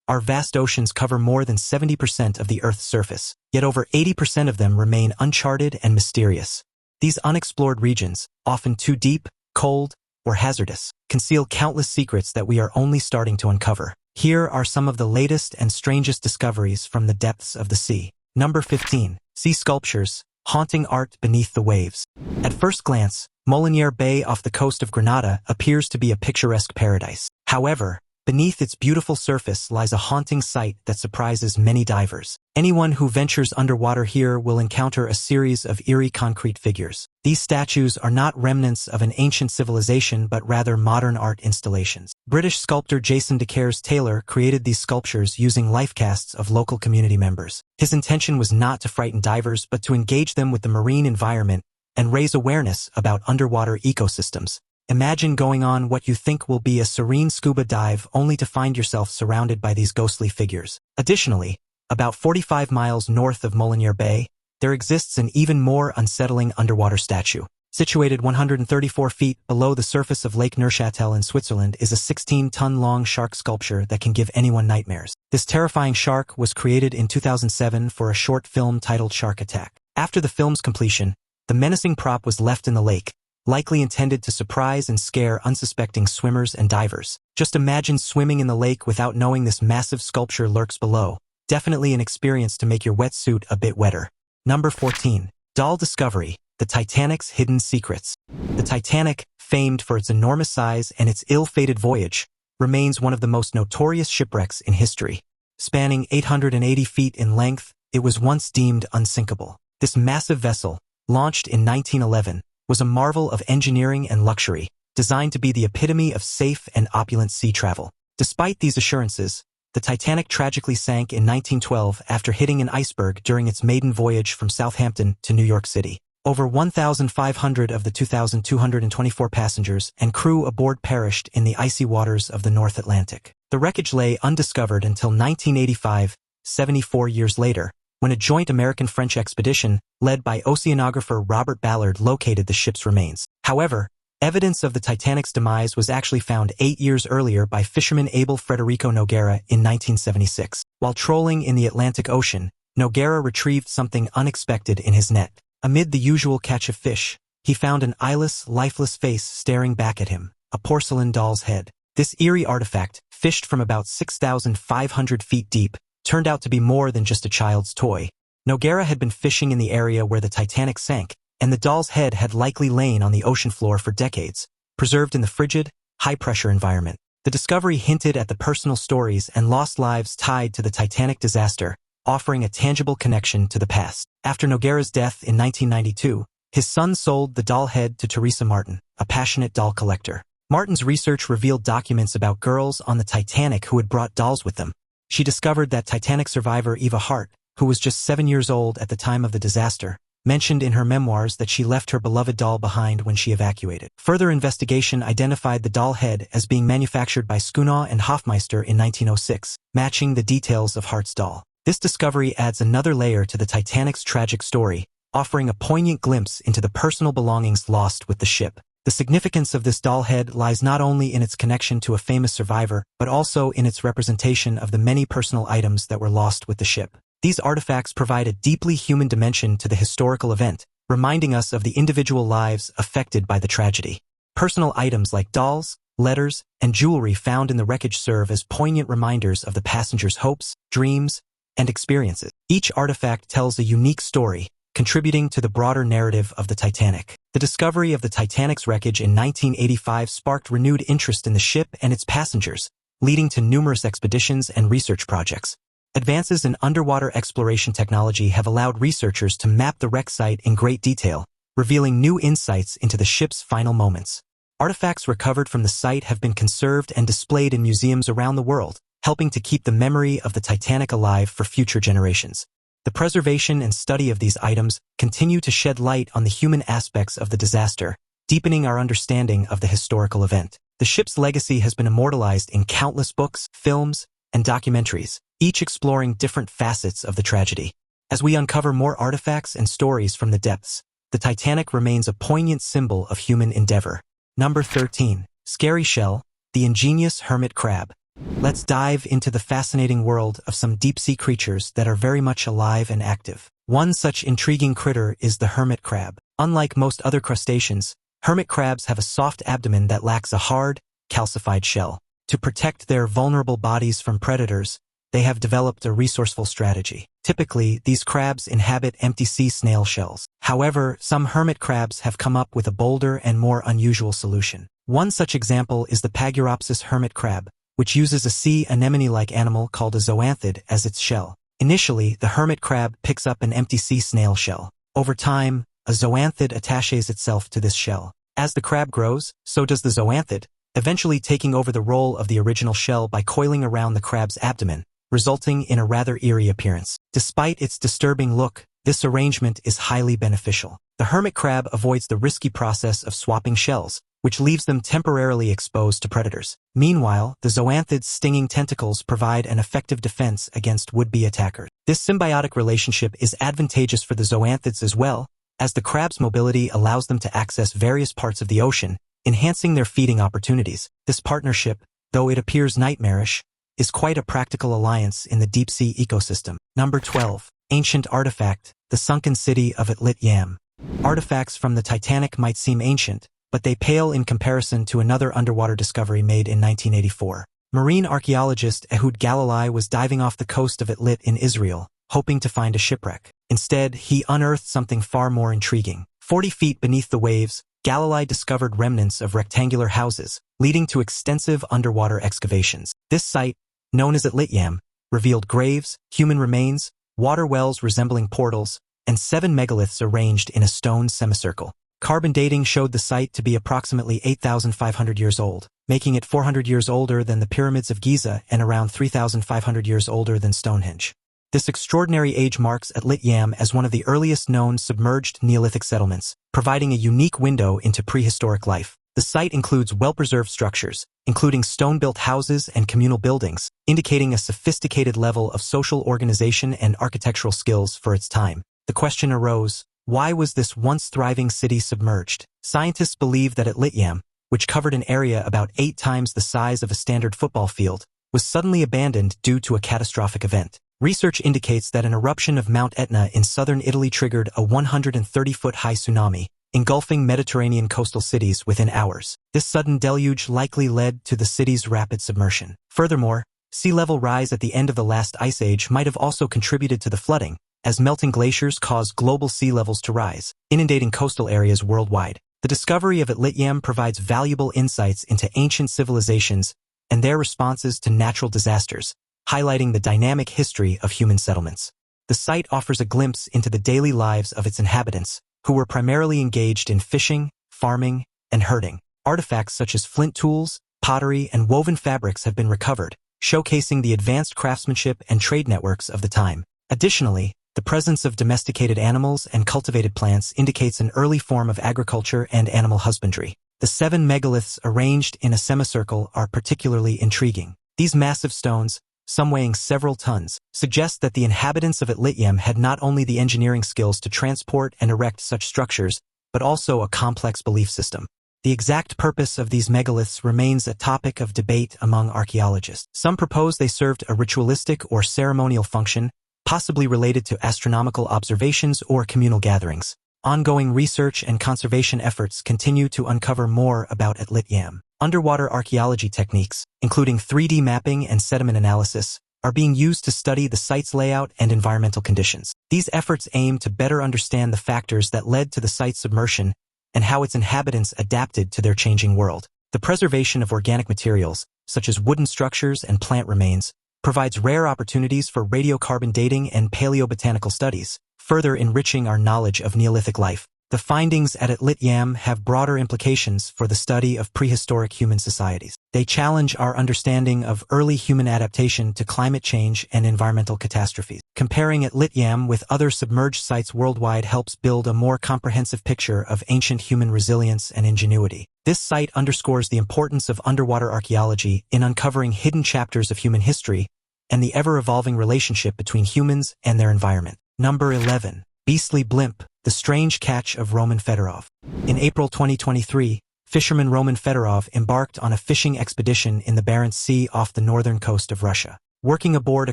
Our vast oceans cover more than 70% of the Earth's surface, yet over 80% of them remain uncharted and mysterious. These unexplored regions, often too deep, cold, or hazardous, conceal countless secrets that we are only starting to uncover. Here are some of the latest and strangest discoveries from the depths of the sea. Number 15. Sea sculptures, haunting art beneath the waves. At first glance, Moliniere Bay off the coast of Grenada appears to be a picturesque paradise. However, beneath its beautiful surface lies a haunting sight that surprises many divers. Anyone who ventures underwater here will encounter a series of eerie concrete figures. These statues are not remnants of an ancient civilization but rather modern art installations. British sculptor Jason de Taylor created these sculptures using life casts of local community members. His intention was not to frighten divers but to engage them with the marine environment and raise awareness about underwater ecosystems. Imagine going on what you think will be a serene scuba dive only to find yourself surrounded by these ghostly figures. Additionally, about 45 miles north of Moliniere Bay, there exists an even more unsettling underwater statue. Situated 134 feet below the surface of Lake Neuchâtel in Switzerland is a 16-ton-long shark sculpture that can give anyone nightmares. This terrifying shark was created in 2007 for a short film titled Shark Attack. After the film's completion, the menacing prop was left in the lake, likely intended to surprise and scare unsuspecting swimmers and divers. Just imagine swimming in the lake without knowing this massive sculpture lurks below. Definitely an experience to make your wetsuit a bit wetter. Number 14. Doll Discovery, the Titanic's Hidden Secrets. The Titanic, famed for its enormous size and its ill-fated voyage, remains one of the most notorious shipwrecks in history. Spanning 880 feet in length, it was once deemed unsinkable. This massive vessel, launched in 1911, was a marvel of engineering and luxury, designed to be the epitome of safe and opulent sea travel. Despite these assurances, the Titanic tragically sank in 1912 after hitting an iceberg during its maiden voyage from Southampton to New York City. Over 1,500 of the 2,224 passengers and crew aboard perished in the icy waters of the North Atlantic. The wreckage lay undiscovered until 1985, 74 years later, when a joint American-French expedition, led by oceanographer Robert Ballard, located the ship's remains. However, evidence of the Titanic's demise was actually found 8 years earlier by fisherman Abel Frederico Noguera in 1976. While trolling in the Atlantic Ocean, Noguera retrieved something unexpected in his net. Amid the usual catch of fish, he found an eyeless, lifeless face staring back at him, a porcelain doll's head. This eerie artifact, fished from about 6,500 feet deep, turned out to be more than just a child's toy. Noguera had been fishing in the area where the Titanic sank, and the doll's head had likely lain on the ocean floor for decades, preserved in the frigid, high-pressure environment. The discovery hinted at the personal stories and lost lives tied to the Titanic disaster, offering a tangible connection to the past. After Noguera's death in 1992, his son sold the doll head to Teresa Martin, a passionate doll collector. Martin's research revealed documents about girls on the Titanic who had brought dolls with them. She discovered that Titanic survivor Eva Hart, who was just 7 years old at the time of the disaster, mentioned in her memoirs that she left her beloved doll behind when she evacuated. Further investigation identified the doll head as being manufactured by Schoonaw and Hofmeister in 1906, matching the details of Hart's doll. This discovery adds another layer to the Titanic's tragic story, offering a poignant glimpse into the personal belongings lost with the ship. The significance of this doll head lies not only in its connection to a famous survivor, but also in its representation of the many personal items that were lost with the ship. These artifacts provide a deeply human dimension to the historical event, reminding us of the individual lives affected by the tragedy. Personal items like dolls, letters, and jewelry found in the wreckage serve as poignant reminders of the passengers' hopes, dreams, and experiences. Each artifact tells a unique story, contributing to the broader narrative of the Titanic. The discovery of the Titanic's wreckage in 1985 sparked renewed interest in the ship and its passengers, leading to numerous expeditions and research projects. Advances in underwater exploration technology have allowed researchers to map the wreck site in great detail, revealing new insights into the ship's final moments. Artifacts recovered from the site have been conserved and displayed in museums around the world, helping to keep the memory of the Titanic alive for future generations. The preservation and study of these items continue to shed light on the human aspects of the disaster, deepening our understanding of the historical event. The ship's legacy has been immortalized in countless books, films, and documentaries, each exploring different facets of the tragedy. As we uncover more artifacts and stories from the depths, the Titanic remains a poignant symbol of human endeavor. Number 13. Scary Shell, the ingenious hermit crab. Let's dive into the fascinating world of some deep-sea creatures that are very much alive and active. One such intriguing critter is the hermit crab. Unlike most other crustaceans, hermit crabs have a soft abdomen that lacks a hard, calcified shell. To protect their vulnerable bodies from predators, they have developed a resourceful strategy. Typically, these crabs inhabit empty sea snail shells. However, some hermit crabs have come up with a bolder and more unusual solution. One such example is the Paguropsis hermit crab, which uses a sea anemone-like animal called a zoanthid as its shell. Initially, the hermit crab picks up an empty sea snail shell. Over time, a zoanthid attaches itself to this shell. As the crab grows, so does the zoanthid, eventually taking over the role of the original shell by coiling around the crab's abdomen, resulting in a rather eerie appearance. Despite its disturbing look, this arrangement is highly beneficial. The hermit crab avoids the risky process of swapping shells, which leaves them temporarily exposed to predators. Meanwhile, the zoanthid's stinging tentacles provide an effective defense against would-be attackers. This symbiotic relationship is advantageous for the zoanthids as well, as the crab's mobility allows them to access various parts of the ocean, enhancing their feeding opportunities. This partnership, though it appears nightmarish, is quite a practical alliance in the deep-sea ecosystem. Number 12. Ancient artifact, the sunken city of Atlit Yam. Artifacts from the Titanic might seem ancient, but they pale in comparison to another underwater discovery made in 1984. Marine archaeologist Ehud Galilei was diving off the coast of Atlit in Israel, hoping to find a shipwreck. Instead, he unearthed something far more intriguing. 40 feet beneath the waves, Galilei discovered remnants of rectangular houses, leading to extensive underwater excavations. This site, known as Atlit Yam, revealed graves, human remains, water wells resembling portals, and 7 megaliths arranged in a stone semicircle. Carbon dating showed the site to be approximately 8,500 years old, making it 400 years older than the pyramids of Giza and around 3,500 years older than Stonehenge. This extraordinary age marks Atlit Yam as one of the earliest known submerged Neolithic settlements, providing a unique window into prehistoric life. The site includes well-preserved structures, including stone-built houses and communal buildings, indicating a sophisticated level of social organization and architectural skills for its time. The question arose, why was this once thriving city submerged? Scientists believe that Atlit Yam, which covered an area about 8 times the size of a standard football field, was suddenly abandoned due to a catastrophic event. Research indicates that an eruption of Mount Etna in southern Italy triggered a 130-foot-high tsunami, engulfing Mediterranean coastal cities within hours. This sudden deluge likely led to the city's rapid submersion. Furthermore, sea level rise at the end of the last ice age might have also contributed to the flooding, as melting glaciers caused global sea levels to rise, inundating coastal areas worldwide. The discovery of Atlit Yam provides valuable insights into ancient civilizations and their responses to natural disasters, highlighting the dynamic history of human settlements. The site offers a glimpse into the daily lives of its inhabitants, who were primarily engaged in fishing, farming, and herding. Artifacts such as flint tools, pottery, and woven fabrics have been recovered, showcasing the advanced craftsmanship and trade networks of the time. Additionally, the presence of domesticated animals and cultivated plants indicates an early form of agriculture and animal husbandry. The 7 megaliths arranged in a semicircle are particularly intriguing. These massive stones, some weighing several tons, suggest that the inhabitants of Atlit Yam had not only the engineering skills to transport and erect such structures, but also a complex belief system. The exact purpose of these megaliths remains a topic of debate among archaeologists. Some propose they served a ritualistic or ceremonial function, possibly related to astronomical observations or communal gatherings. Ongoing research and conservation efforts continue to uncover more about Atlit Yam. Underwater archaeology techniques, including 3D mapping and sediment analysis, are being used to study the site's layout and environmental conditions. These efforts aim to better understand the factors that led to the site's submersion and how its inhabitants adapted to their changing world. The preservation of organic materials, such as wooden structures and plant remains, provides rare opportunities for radiocarbon dating and paleobotanical studies, further enriching our knowledge of Neolithic life. The findings at Atlit Yam have broader implications for the study of prehistoric human societies. They challenge our understanding of early human adaptation to climate change and environmental catastrophes. Comparing Atlit Yam with other submerged sites worldwide helps build a more comprehensive picture of ancient human resilience and ingenuity. This site underscores the importance of underwater archaeology in uncovering hidden chapters of human history and the ever-evolving relationship between humans and their environment. Number 11. Beastly Blimp, the strange catch of Roman Fedorov. In April 2023, fisherman Roman Fedorov embarked on a fishing expedition in the Barents Sea off the northern coast of Russia. Working aboard a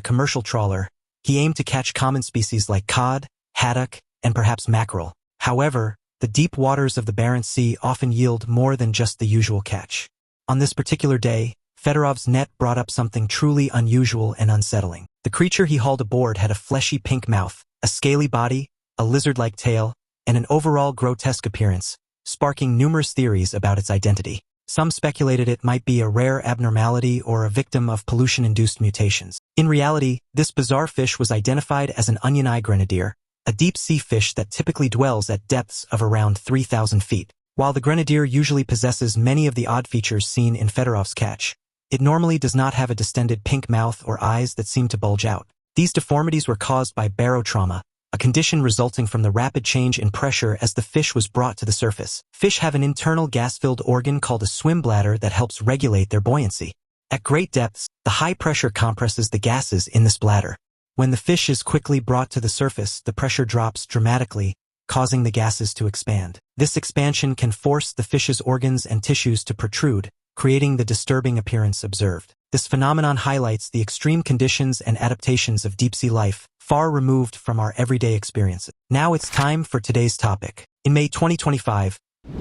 commercial trawler, he aimed to catch common species like cod, haddock, and perhaps mackerel. However, the deep waters of the Barents Sea often yield more than just the usual catch. On this particular day, Fedorov's net brought up something truly unusual and unsettling. The creature he hauled aboard had a fleshy pink mouth, a scaly body, a lizard-like tail, and an overall grotesque appearance, sparking numerous theories about its identity. Some speculated it might be a rare abnormality or a victim of pollution-induced mutations. In reality, this bizarre fish was identified as an onion-eye grenadier, a deep-sea fish that typically dwells at depths of around 3,000 feet. While the grenadier usually possesses many of the odd features seen in Fedorov's catch, it normally does not have a distended pink mouth or eyes that seem to bulge out. These deformities were caused by barotrauma, a condition resulting from the rapid change in pressure as the fish was brought to the surface. Fish have an internal gas-filled organ called a swim bladder that helps regulate their buoyancy. At great depths, the high pressure compresses the gases in this bladder. When the fish is quickly brought to the surface, the pressure drops dramatically, causing the gases to expand. This expansion can force the fish's organs and tissues to protrude, creating the disturbing appearance observed. This phenomenon highlights the extreme conditions and adaptations of deep-sea life, far removed from our everyday experiences. Now it's time for today's topic. In May 2025,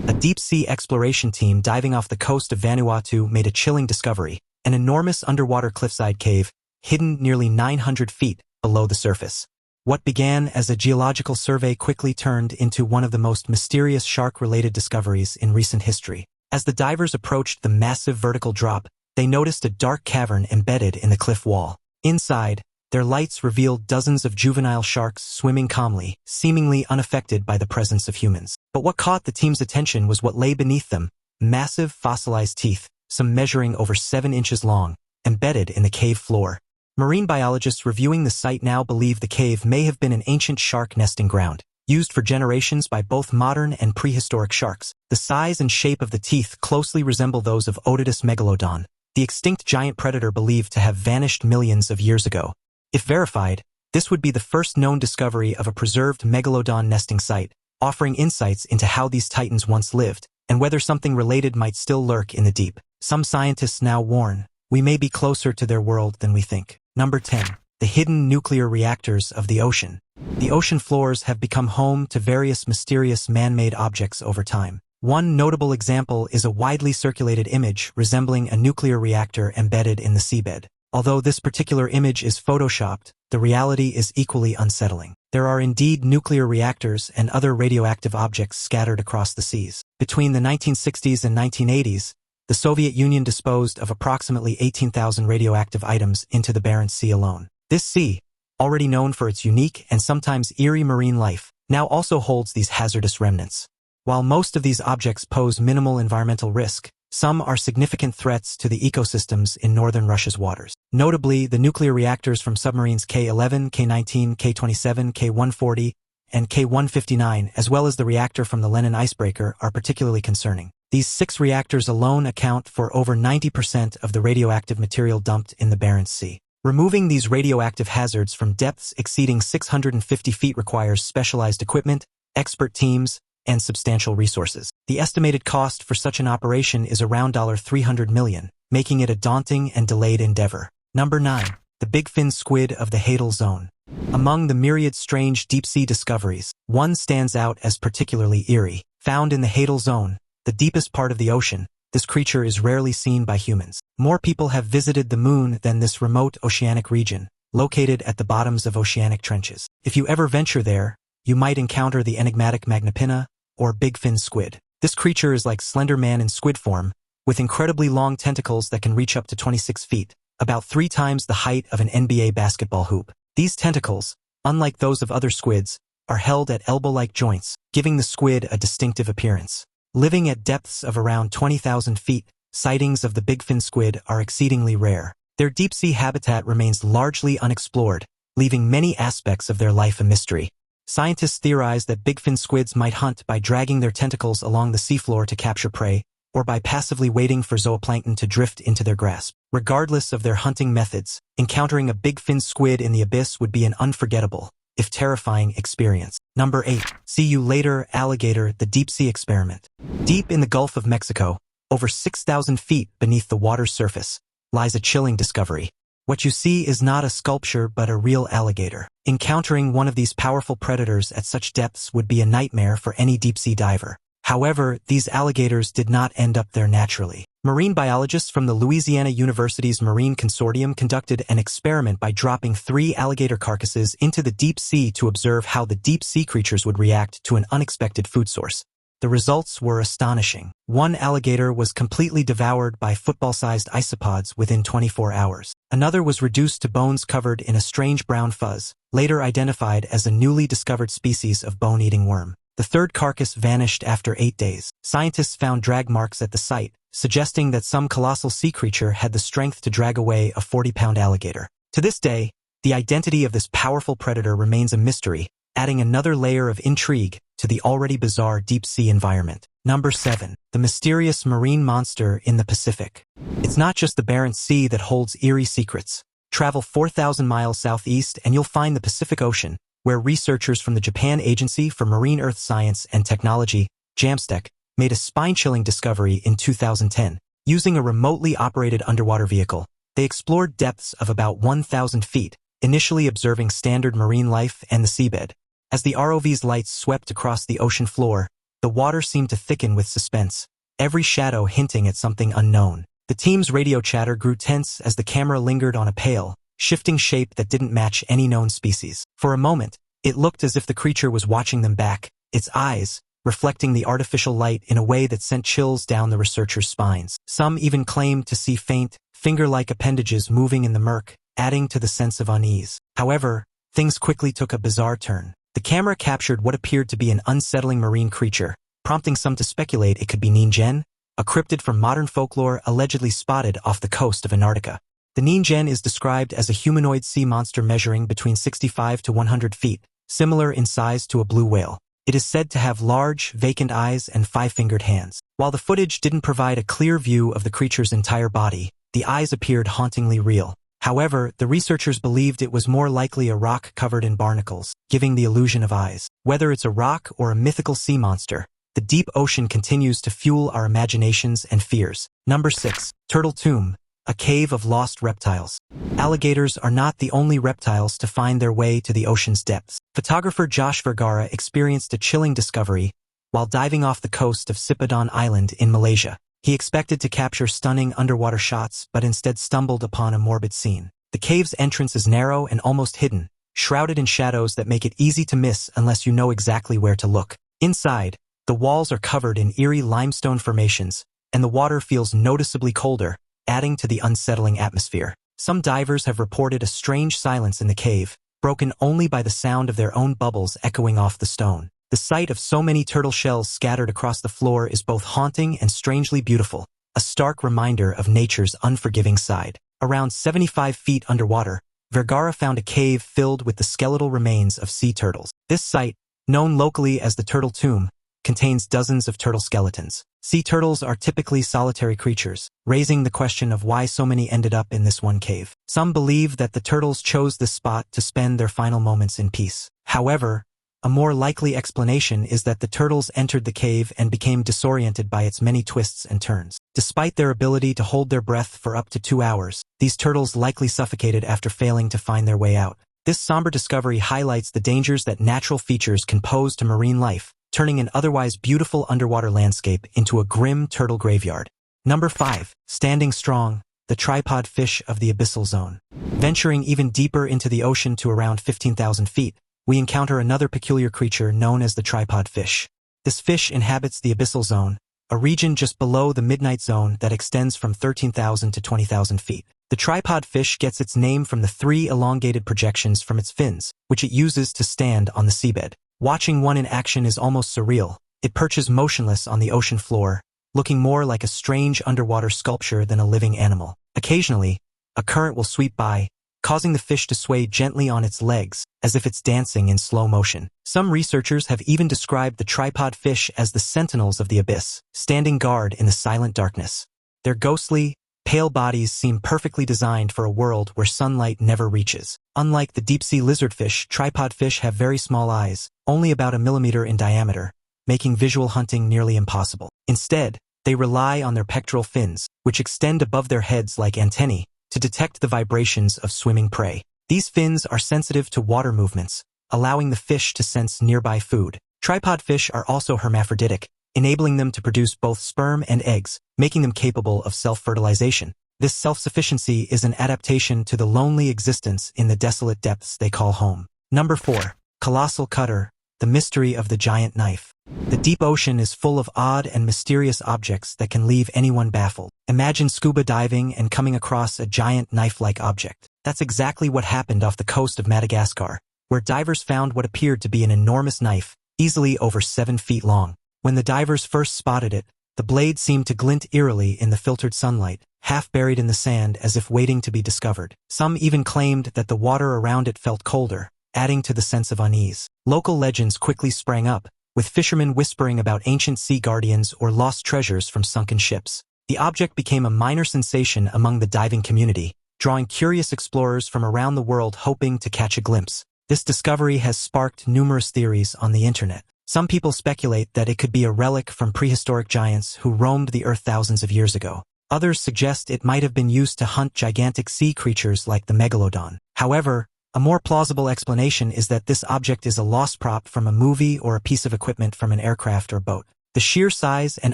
a deep-sea exploration team diving off the coast of Vanuatu made a chilling discovery: an enormous underwater cliffside cave, hidden nearly 900 feet below the surface. What began as a geological survey quickly turned into one of the most mysterious shark-related discoveries in recent history. As the divers approached the massive vertical drop, they noticed a dark cavern embedded in the cliff wall. Inside, their lights revealed dozens of juvenile sharks swimming calmly, seemingly unaffected by the presence of humans. But what caught the team's attention was what lay beneath them: massive fossilized teeth, some measuring over 7 inches long, embedded in the cave floor. Marine biologists reviewing the site now believe the cave may have been an ancient shark nesting ground, used for generations by both modern and prehistoric sharks. The size and shape of the teeth closely resemble those of Otodus megalodon, the extinct giant predator believed to have vanished millions of years ago. If verified, this would be the first known discovery of a preserved megalodon nesting site, offering insights into how these titans once lived, and whether something related might still lurk in the deep. Some scientists now warn, we may be closer to their world than we think. Number 10. The hidden nuclear reactors of the ocean. The ocean floors have become home to various mysterious man-made objects over time. One notable example is a widely circulated image resembling a nuclear reactor embedded in the seabed. Although this particular image is photoshopped, the reality is equally unsettling. There are indeed nuclear reactors and other radioactive objects scattered across the seas. Between the 1960s and 1980s, the Soviet Union disposed of approximately 18,000 radioactive items into the Barents Sea alone. This sea, already known for its unique and sometimes eerie marine life, now also holds these hazardous remnants. While most of these objects pose minimal environmental risk, some are significant threats to the ecosystems in northern Russia's waters. Notably, the nuclear reactors from submarines K-11, K-19, K-27, K-140, and K-159, as well as the reactor from the Lenin icebreaker, are particularly concerning. These 6 reactors alone account for over 90% of the radioactive material dumped in the Barents Sea. Removing these radioactive hazards from depths exceeding 650 feet requires specialized equipment, expert teams, and substantial resources. The estimated cost for such an operation is around $300 million, making it a daunting and delayed endeavor. Number 9. The Big Fin Squid of the Hel Zone. Among the myriad strange deep-sea discoveries, one stands out as particularly eerie. Found in the Hel Zone, the deepest part of the ocean, this creature is rarely seen by humans. More people have visited the moon than this remote oceanic region, located at the bottoms of oceanic trenches. If you ever venture there, you might encounter the enigmatic Magnapinna, or Big Fin Squid. This creature is like Slender Man in squid form, with incredibly long tentacles that can reach up to 26 feet, about 3 times the height of an NBA basketball hoop. These tentacles, unlike those of other squids, are held at elbow-like joints, giving the squid a distinctive appearance. Living at depths of around 20,000 feet, sightings of the Big Fin Squid are exceedingly rare. Their deep-sea habitat remains largely unexplored, leaving many aspects of their life a mystery. Scientists theorize that Big Fin Squids might hunt by dragging their tentacles along the seafloor to capture prey, or by passively waiting for zooplankton to drift into their grasp. Regardless of their hunting methods, encountering a Big Fin Squid in the abyss would be an unforgettable, if terrifying, experience. Number 8. See You Later Alligator, the Deep Sea Experiment. Deep in the Gulf of Mexico, over 6,000 feet beneath the water's surface, lies a chilling discovery. What you see is not a sculpture but a real alligator. Encountering one of these powerful predators at such depths would be a nightmare for any deep-sea diver. However, these alligators did not end up there naturally. Marine biologists from the Louisiana University's Marine Consortium conducted an experiment by dropping 3 alligator carcasses into the deep sea to observe how the deep-sea creatures would react to an unexpected food source. The results were astonishing. One alligator was completely devoured by football-sized isopods within 24 hours. Another was reduced to bones covered in a strange brown fuzz, later identified as a newly discovered species of bone-eating worm. The third carcass vanished after 8 days. Scientists found drag marks at the site, suggesting that some colossal sea creature had the strength to drag away a 40-pound alligator. To this day, the identity of this powerful predator remains a mystery, adding another layer of intrigue to the already bizarre deep-sea environment. Number 7. The mysterious marine monster in the Pacific. It's not just the Barents Sea that holds eerie secrets. Travel 4,000 miles southeast and you'll find the Pacific Ocean, where researchers from the Japan Agency for Marine Earth Science and Technology, JAMSTEC, made a spine-chilling discovery in 2010. Using a remotely operated underwater vehicle, they explored depths of about 1,000 feet, initially observing standard marine life and the seabed. As the ROV's lights swept across the ocean floor, the water seemed to thicken with suspense, every shadow hinting at something unknown. The team's radio chatter grew tense as the camera lingered on a pale, shifting shape that didn't match any known species. For a moment, it looked as if the creature was watching them back, its eyes reflecting the artificial light in a way that sent chills down the researchers' spines. Some even claimed to see faint, finger-like appendages moving in the murk, adding to the sense of unease. However, things quickly took a bizarre turn. The camera captured what appeared to be an unsettling marine creature, prompting some to speculate it could be Ningen, a cryptid from modern folklore allegedly spotted off the coast of Antarctica. The Ningen is described as a humanoid sea monster measuring between 65 to 100 feet, similar in size to a blue whale. It is said to have large, vacant eyes and 5-fingered hands. While the footage didn't provide a clear view of the creature's entire body, the eyes appeared hauntingly real. However, the researchers believed it was more likely a rock covered in barnacles, giving the illusion of eyes. Whether it's a rock or a mythical sea monster, the deep ocean continues to fuel our imaginations and fears. Number 6. Turtle Tomb, a cave of lost reptiles. Alligators are not the only reptiles to find their way to the ocean's depths. Photographer Josh Vergara experienced a chilling discovery while diving off the coast of Sipadan Island in Malaysia. He expected to capture stunning underwater shots, but instead stumbled upon a morbid scene. The cave's entrance is narrow and almost hidden, shrouded in shadows that make it easy to miss unless you know exactly where to look. Inside, the walls are covered in eerie limestone formations, and the water feels noticeably colder, adding to the unsettling atmosphere. Some divers have reported a strange silence in the cave, broken only by the sound of their own bubbles echoing off the stone. The sight of so many turtle shells scattered across the floor is both haunting and strangely beautiful, a stark reminder of nature's unforgiving side. Around 75 feet underwater, Vergara found a cave filled with the skeletal remains of sea turtles. This site, known locally as the Turtle Tomb, contains dozens of turtle skeletons. Sea turtles are typically solitary creatures, raising the question of why so many ended up in this one cave. Some believe that the turtles chose this spot to spend their final moments in peace. However, a more likely explanation is that the turtles entered the cave and became disoriented by its many twists and turns. Despite their ability to hold their breath for up to 2 hours, these turtles likely suffocated after failing to find their way out. This somber discovery highlights the dangers that natural features can pose to marine life, turning an otherwise beautiful underwater landscape into a grim turtle graveyard. Number 5. Standing strong, the tripod fish of the abyssal zone. Venturing even deeper into the ocean to around 15,000 feet, we encounter another peculiar creature known as the tripod fish. This fish inhabits the abyssal zone, a region just below the midnight zone that extends from 13,000 to 20,000 feet. The tripod fish gets its name from the 3 elongated projections from its fins, which it uses to stand on the seabed. Watching one in action is almost surreal. It perches motionless on the ocean floor, looking more like a strange underwater sculpture than a living animal. Occasionally, a current will sweep by, causing the fish to sway gently on its legs, as if it's dancing in slow motion. Some researchers have even described the tripod fish as the sentinels of the abyss, standing guard in the silent darkness. Their ghostly, pale bodies seem perfectly designed for a world where sunlight never reaches. Unlike the deep-sea lizardfish, tripod fish have very small eyes, only about a millimeter in diameter, making visual hunting nearly impossible. Instead, they rely on their pectoral fins, which extend above their heads like antennae, to detect the vibrations of swimming prey. These fins are sensitive to water movements, allowing the fish to sense nearby food. Tripod fish are also hermaphroditic, enabling them to produce both sperm and eggs, making them capable of self-fertilization. This self-sufficiency is an adaptation to the lonely existence in the desolate depths they call home. Number 4. Colossal Cutter, the mystery of the giant knife. The deep ocean is full of odd and mysterious objects that can leave anyone baffled. Imagine scuba diving and coming across a giant knife-like object. That's exactly what happened off the coast of Madagascar, where divers found what appeared to be an enormous knife, easily over 7 feet long. When the divers first spotted it, the blade seemed to glint eerily in the filtered sunlight, half buried in the sand as if waiting to be discovered. Some even claimed that the water around it felt colder, adding to the sense of unease. Local legends quickly sprang up, with fishermen whispering about ancient sea guardians or lost treasures from sunken ships. The object became a minor sensation among the diving community, drawing curious explorers from around the world hoping to catch a glimpse. This discovery has sparked numerous theories on the internet. Some people speculate that it could be a relic from prehistoric giants who roamed the earth thousands of years ago. Others suggest it might have been used to hunt gigantic sea creatures like the Megalodon. However, a more plausible explanation is that this object is a lost prop from a movie or a piece of equipment from an aircraft or boat. The sheer size and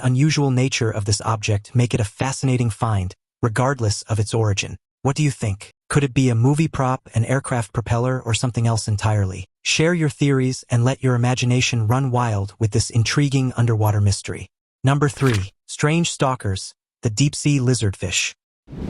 unusual nature of this object make it a fascinating find, regardless of its origin. What do you think? Could it be a movie prop, an aircraft propeller, or something else entirely? Share your theories and let your imagination run wild with this intriguing underwater mystery. Number 3. Strange Stalkers, the deep-sea lizardfish.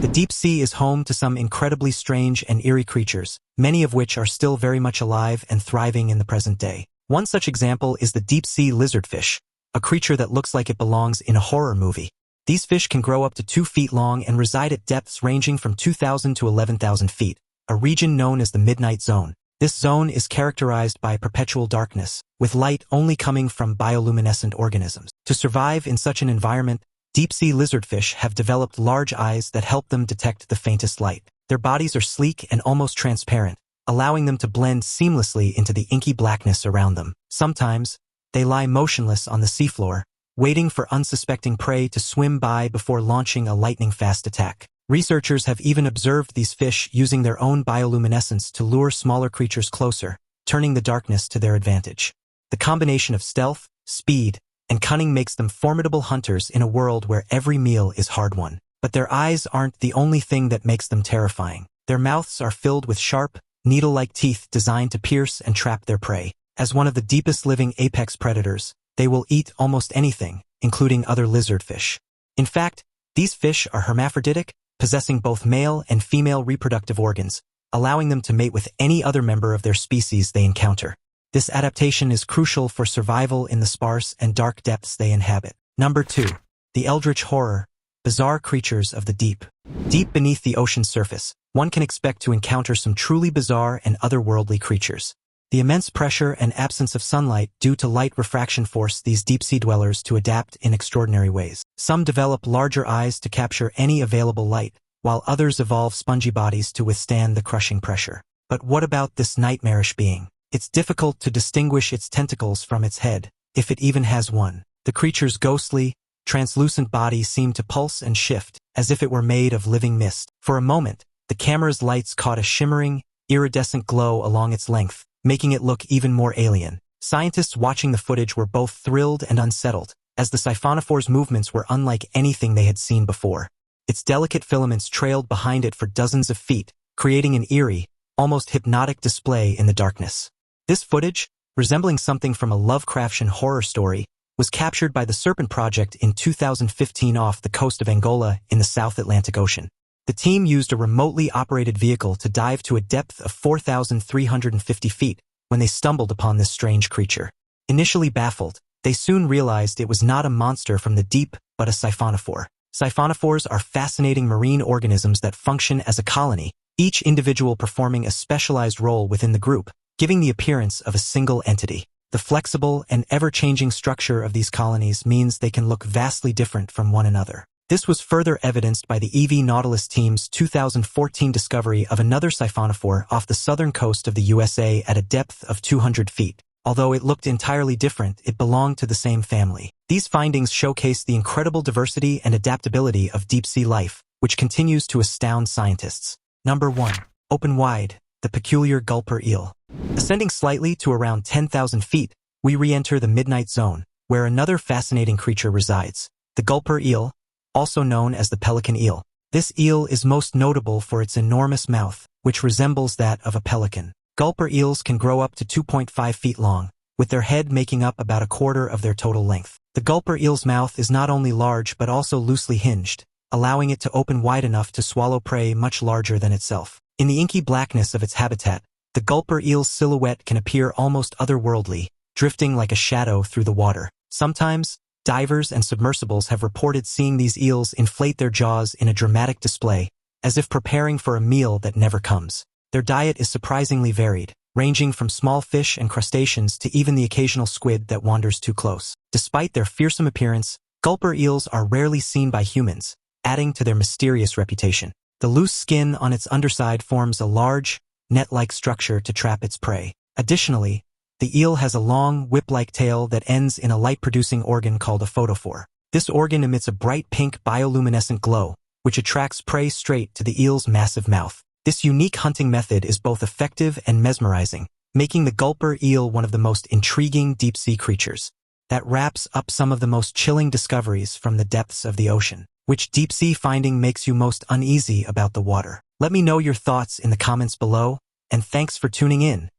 The deep sea is home to some incredibly strange and eerie creatures, many of which are still very much alive and thriving in the present day. One such example is the deep-sea lizardfish, a creature that looks like it belongs in a horror movie. These fish can grow up to 2 feet long and reside at depths ranging from 2,000 to 11,000 feet, a region known as the Midnight Zone. This zone is characterized by perpetual darkness, with light only coming from bioluminescent organisms. To survive in such an environment, deep-sea lizardfish have developed large eyes that help them detect the faintest light. Their bodies are sleek and almost transparent, allowing them to blend seamlessly into the inky blackness around them. Sometimes, they lie motionless on the seafloor, waiting for unsuspecting prey to swim by before launching a lightning-fast attack. Researchers have even observed these fish using their own bioluminescence to lure smaller creatures closer, turning the darkness to their advantage. The combination of stealth, speed, and cunning makes them formidable hunters in a world where every meal is hard-won. But their eyes aren't the only thing that makes them terrifying. Their mouths are filled with sharp, needle-like teeth designed to pierce and trap their prey. As one of the deepest living apex predators, they will eat almost anything, including other lizardfish. In fact, these fish are hermaphroditic, possessing both male and female reproductive organs, allowing them to mate with any other member of their species they encounter. This adaptation is crucial for survival in the sparse and dark depths they inhabit. Number 2. The Eldrich Horror, bizarre creatures of the deep. Deep beneath the ocean's surface, one can expect to encounter some truly bizarre and otherworldly creatures. The immense pressure and absence of sunlight due to light refraction force these deep-sea dwellers to adapt in extraordinary ways. Some develop larger eyes to capture any available light, while others evolve spongy bodies to withstand the crushing pressure. But what about this nightmarish being? It's difficult to distinguish its tentacles from its head, if it even has one. The creature's ghostly, translucent body seemed to pulse and shift, as if it were made of living mist. For a moment, the camera's lights caught a shimmering, iridescent glow along its length, making it look even more alien. Scientists watching the footage were both thrilled and unsettled, as the siphonophore's movements were unlike anything they had seen before. Its delicate filaments trailed behind it for dozens of feet, creating an eerie, almost hypnotic display in the darkness. This footage, resembling something from a Lovecraftian horror story, was captured by the Serpent Project in 2015 off the coast of Angola in the South Atlantic Ocean. The team used a remotely operated vehicle to dive to a depth of 4,350 feet when they stumbled upon this strange creature. Initially baffled, they soon realized it was not a monster from the deep, but a siphonophore. Siphonophores are fascinating marine organisms that function as a colony, each individual performing a specialized role within the group, giving the appearance of a single entity. The flexible and ever-changing structure of these colonies means they can look vastly different from one another. This was further evidenced by the EV Nautilus team's 2014 discovery of another siphonophore off the southern coast of the USA at a depth of 200 feet. Although it looked entirely different, it belonged to the same family. These findings showcase the incredible diversity and adaptability of deep-sea life, which continues to astound scientists. Number 1. Open wide, the peculiar Gulper Eel. Ascending slightly to around 10,000 feet, we re-enter the midnight zone, where another fascinating creature resides, the Gulper Eel, also known as the pelican eel. This eel is most notable for its enormous mouth, which resembles that of a pelican. Gulper eels can grow up to 2.5 feet long, with their head making up about a quarter of their total length. The Gulper eel's mouth is not only large but also loosely hinged, allowing it to open wide enough to swallow prey much larger than itself. In the inky blackness of its habitat, the Gulper eel's silhouette can appear almost otherworldly, drifting like a shadow through the water. Sometimes, divers and submersibles have reported seeing these eels inflate their jaws in a dramatic display, as if preparing for a meal that never comes. Their diet is surprisingly varied, ranging from small fish and crustaceans to even the occasional squid that wanders too close. Despite their fearsome appearance, Gulper eels are rarely seen by humans, adding to their mysterious reputation. The loose skin on its underside forms a large, net-like structure to trap its prey. Additionally, the eel has a long, whip-like tail that ends in a light-producing organ called a photophore. This organ emits a bright pink bioluminescent glow, which attracts prey straight to the eel's massive mouth. This unique hunting method is both effective and mesmerizing, making the Gulper eel one of the most intriguing deep-sea creatures. That wraps up some of the most chilling discoveries from the depths of the ocean. Which deep-sea finding makes you most uneasy about the water? Let me know your thoughts in the comments below, and thanks for tuning in.